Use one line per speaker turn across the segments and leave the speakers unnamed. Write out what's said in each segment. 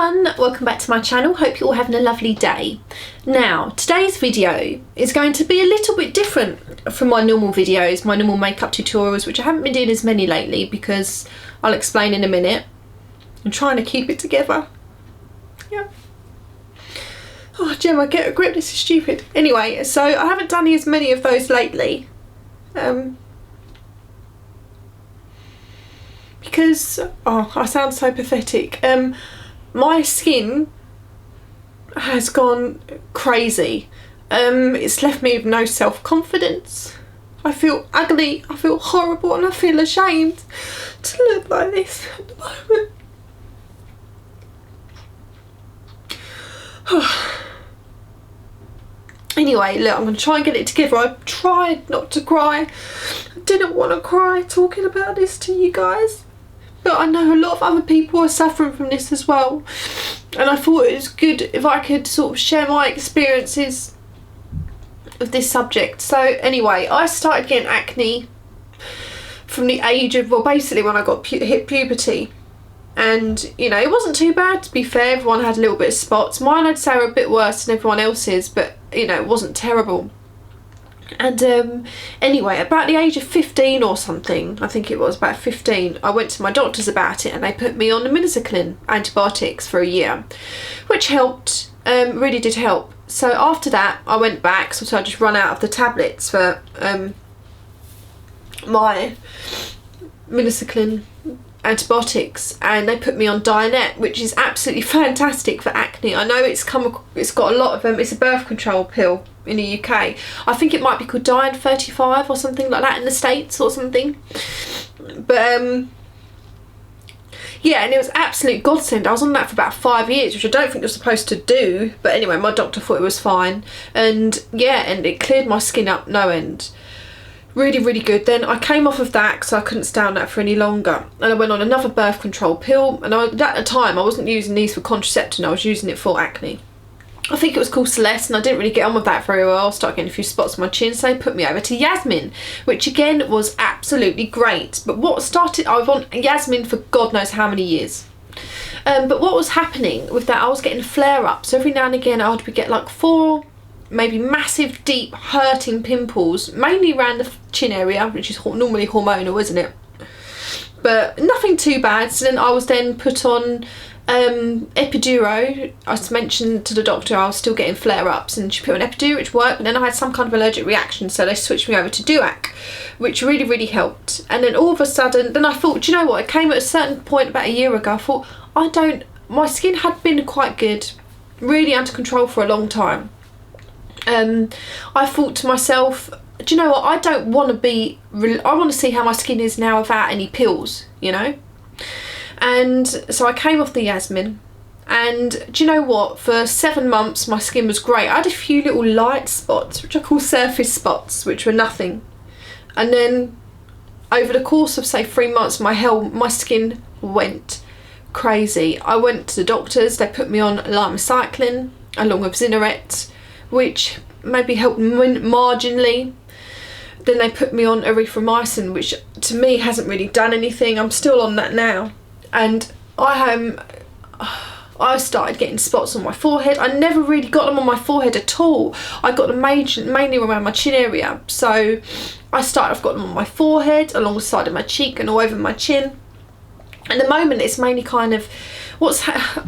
everyone, welcome back to my channel. Hope you're all having a lovely day. Now, today's video is going to be a little bit different from my normal videos, my normal makeup tutorials, which I haven't been doing as many lately because I'll explain in a minute. I'm trying to keep it together. Yeah. Oh, Gemma, get a grip, this is stupid. Anyway, so I haven't done as many of those lately. Because, oh, I sound so pathetic. My skin has gone crazy. It's left me with no self-confidence. I feel ugly, I feel horrible, and I feel ashamed to look like this at the moment. Anyway, look, I'm going to try and get it together. I tried not to cry. I didn't want to cry talking about this to you guys. But I know a lot of other people are suffering from this as well. And I thought it was good if I could sort of share my experiences of this subject. So anyway, I started getting acne from the age of, well, basically when I got hit puberty. And, you know, it wasn't too bad, to be fair. Everyone had a little bit of spots. Mine, I'd say, were a bit worse than everyone else's, but, you know, it wasn't terrible. And anyway, about the age of 15 or something, I think it was about 15, I went to my doctors about it and they put me on the minocycline antibiotics for a year, which helped, really did help. So after that, I went back, so I just run out of the tablets for my minocycline antibiotics, and they put me on Dianet, which is absolutely fantastic for acne. I know it's got a lot of it's a birth control pill in the UK. I think it might be called Diane 35 or something like that in the States or something. But yeah, and it was absolute godsend. I was on that for about 5 years, which I don't think you're supposed to do, but anyway, my doctor thought it was fine, and yeah, and it cleared my skin up no end. Really, really good. Then I came off of that because I couldn't stay on that for any longer, and I went on another birth control pill, and at the time I wasn't using these for contraception, I was using it for acne. I think it was called Celeste, and I didn't really get on with that very well. I started getting a few spots on my chin, so they put me over to Yasmin, which again was absolutely great. But what started, I was on Yasmin for God knows how many years. But what was happening with that, I was getting flare-ups. So every now and again I would get like 4 maybe massive, deep, hurting pimples, mainly around the chin area, which is normally hormonal, isn't it? But nothing too bad. So then I was then put on epidural. I mentioned to the doctor I was still getting flare-ups, and she put on epidural, which worked, but then I had some kind of allergic reaction, so they switched me over to Duac, which really, really helped. And then all of a sudden, then I thought, do you know what, it came at a certain point about a year ago, I thought, my skin had been quite good, really under control for a long time. I thought to myself, do you know what, I don't want to be, I want to see how my skin is now without any pills, you know. And so I came off the Yasmin, and do you know what, for 7 months my skin was great. I had a few little light spots, which I call surface spots, which were nothing. And then over the course of say 3 months, my skin went crazy. I went to the doctors, they put me on limecycline along with Zinarette, which maybe helped marginally. Then they put me on erythromycin, which to me hasn't really done anything. I'm still on that now, and I started getting spots on my forehead. I never really got them on my forehead at all. I got them mainly around my chin area. So I've got them on my forehead, along the side of my cheek, and all over my chin. At the moment it's mainly kind of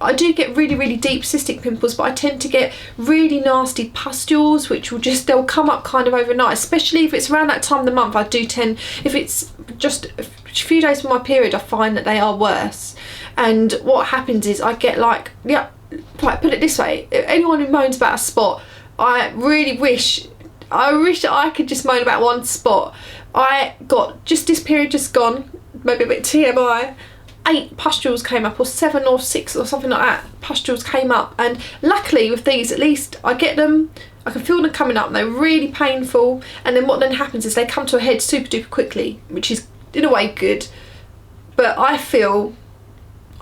I do get really, really deep cystic pimples, but I tend to get really nasty pustules, which they'll come up kind of overnight, especially if it's around that time of the month. I do tend, if it's just a few days from my period, I find that they are worse. And what happens is I get like, yeah, right, put it this way, anyone who moans about a spot, I really wish I could just moan about one spot. I got, just this period just gone, maybe a bit TMI, 8 pustules came up, or 7 or 6 or something like that. Pustules came up, and luckily with these, at least I get them, I can feel them coming up, and they're really painful, and then what then happens is they come to a head super duper quickly, which is in a way good. But I feel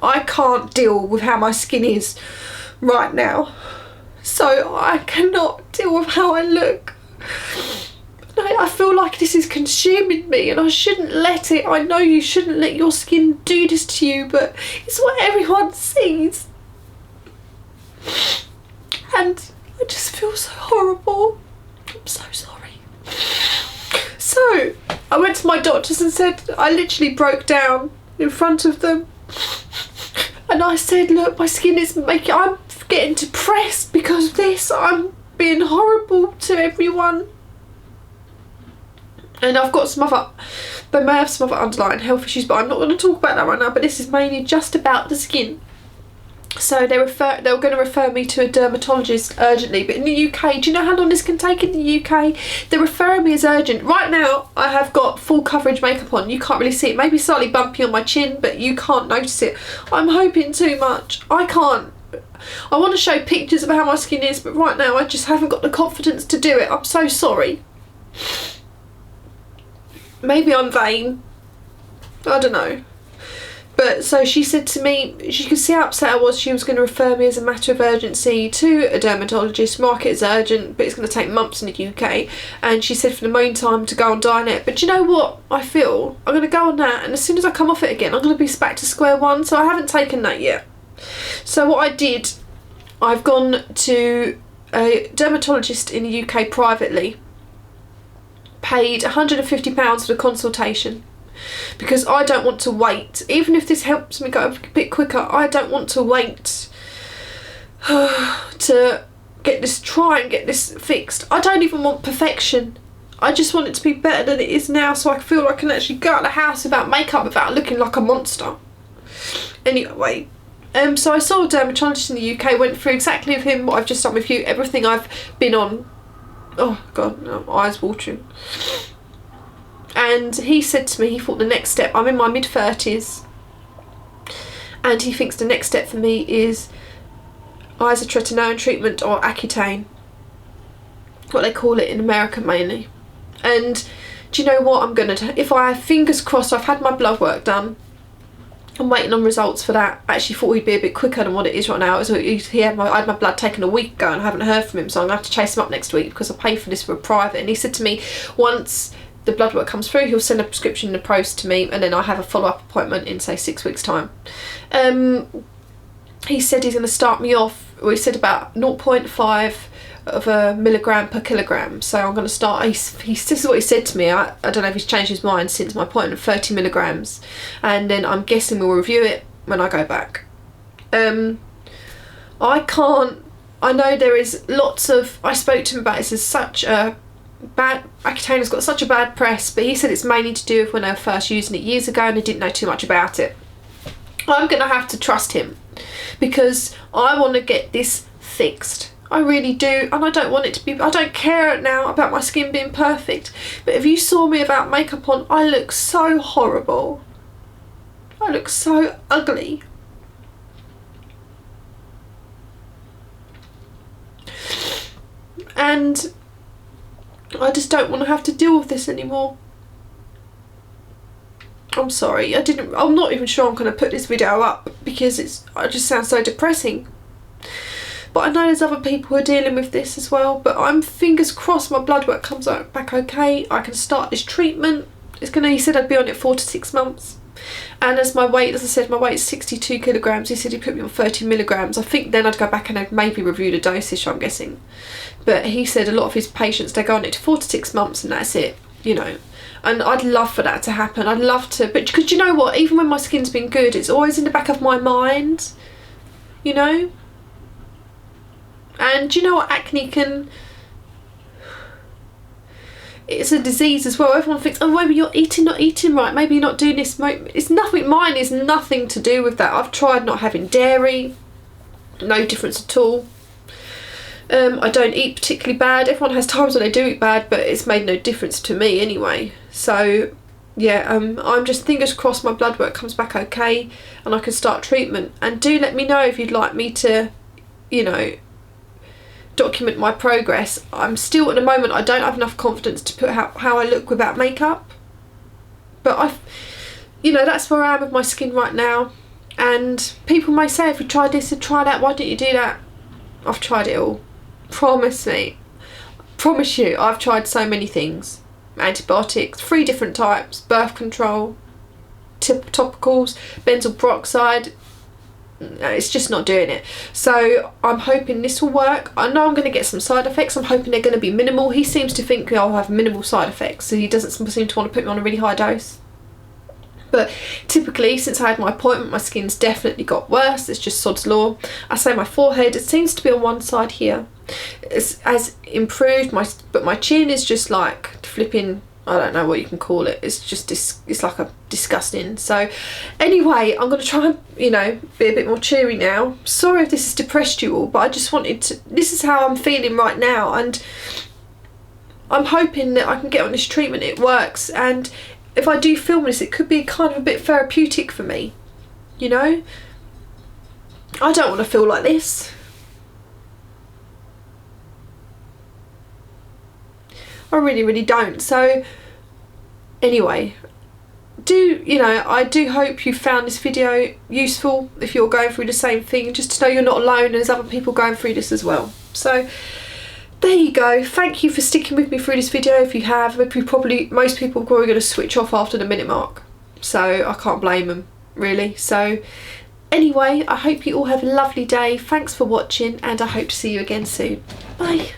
I can't deal with how my skin is right now, so I cannot deal with how I look. I feel like this is consuming me, and I shouldn't let it. I know you shouldn't let your skin do this to you, but it's what everyone sees. And I just feel so horrible. I'm so sorry. So I went to my doctors and said, I literally broke down in front of them. And I said, look, my skin is I'm getting depressed because of this. I'm being horrible to everyone. And I've got they may have some other underlying health issues, but I'm not going to talk about that right now. But this is mainly just about the skin. So they were going to refer me to a dermatologist urgently. But in the UK, do you know how long this can take in the UK? They're referring me as urgent. Right now, I have got full coverage makeup on. You can't really see it. Maybe slightly bumpy on my chin, but you can't notice it. I'm hoping too much. I can't. I want to show pictures of how my skin is, but right now I just haven't got the confidence to do it. I'm so sorry. Maybe I'm vain. I don't know. But so she said to me, she could see how upset I was. She was going to refer me as a matter of urgency to a dermatologist, mark it as urgent, but it's going to take months in the UK. And she said for the meantime to go on Diet. But do you know what I feel? I'm going to go on that, and as soon as I come off it again, I'm going to be back to square one. So I haven't taken that yet. So what I did, I've gone to a dermatologist in the UK privately, paid £150 for the consultation. Because I don't want to wait. Even if this helps me go a bit quicker, I don't want to wait to try and get this fixed. I don't even want perfection. I just want it to be better than it is now, so I feel I can actually go out of the house without makeup, without looking like a monster. Anyway, so I saw a dermatologist in the UK, went through exactly with him what I've just done with you, everything I've been on. Oh God, no, my eyes watering. And he said to me, he thought the next step, I'm in my mid-30s, and he thinks the next step for me is Isotretinoin treatment, or Accutane, what they call it in America mainly. And do you know what I'm going to do? If I, fingers crossed, I've had my blood work done, I'm waiting on results for that. I actually thought he'd be a bit quicker than what it is right now. I had my blood taken a week ago and I haven't heard from him, so I'm going to have to chase him up next week because I pay for this for a private. And he said to me, once the blood work comes through, he'll send a prescription in the post to me, and then I have a follow-up appointment in, say, 6 weeks time. He said he's going to start me off, well, he said about 0.5 of a milligram per kilogram. So I'm going to start, this is what he said to me. I don't know if he's changed his mind since my appointment of 30 milligrams, and then I'm guessing we'll review it when I go back. I know there is lots of, I spoke to him about this as such a bad, Accutane has got such a bad press, but he said it's mainly to do with when they were first using it years ago and they didn't know too much about it. I'm going to have to trust him because I want to get this fixed. I really do, and I don't want it to be, I don't care now about my skin being perfect, but if you saw me without makeup on, I look so horrible. I look so ugly. And I just don't want to have to deal with this anymore. I'm sorry, I'm not even sure I'm going to put this video up because it just sounds so depressing. But I know there's other people who are dealing with this as well, but I'm fingers crossed my blood work comes back okay. I can start this treatment. He said I'd be on it 4 to 6 months. And as I said, my weight is 62 kilograms. He said he put me on 30 milligrams. I think then I'd go back and I'd maybe review the dosage, I'm guessing. But he said a lot of his patients, they go on it to 4 to 6 months and that's it, you know. And I'd love for that to happen. I'd love to, but because you know what, even when my skin's been good, it's always in the back of my mind, you know. And do you know what, acne it's a disease as well. Everyone thinks, oh, maybe you're not eating right, maybe you're not doing this. It's nothing, mine is nothing to do with that. I've tried not having dairy, no difference at all. I don't eat particularly bad. Everyone has times when they do eat bad, but it's made no difference to me anyway. So yeah, I'm just fingers crossed my blood work comes back okay and I can start treatment. And do let me know if you'd like me to, you know, document my progress. I'm still, at the moment, I don't have enough confidence to put how I look without makeup, but you know, that's where I am with my skin right now. And people may say, if you tried this and try that, why didn't you do that? I've tried it all. Promise you, I've tried so many things. Antibiotics, 3 different types, birth control, topicals, benzoyl peroxide, it's just not doing it. So I'm hoping this will work. I know I'm going to get some side effects. I'm hoping they're going to be minimal. He seems to think I'll have minimal side effects, so he doesn't seem to want to put me on a really high dose. But typically, since I had my appointment, my skin's definitely got worse. It's just sod's law. I say my forehead, it seems to be on one side here. It has improved, but my chin is just like flipping, I don't know what you can call it. It's just, it's like a disgusting. So anyway, I'm going to try and, you know, be a bit more cheery now. Sorry if this has depressed you all, but I just wanted to, this is how I'm feeling right now. And I'm hoping that I can get on this treatment, it works. And if I do film this, it could be kind of a bit therapeutic for me, you know? I don't want to feel like this. I really, really don't. So anyway, I do hope you found this video useful if you're going through the same thing, just to know you're not alone and there's other people going through this as well. So there you go. Thank you for sticking with me through this video. If you have, most people are probably going to switch off after the minute mark, so I can't blame them really. So anyway, I hope you all have a lovely day. Thanks for watching, and I hope to see you again soon. Bye.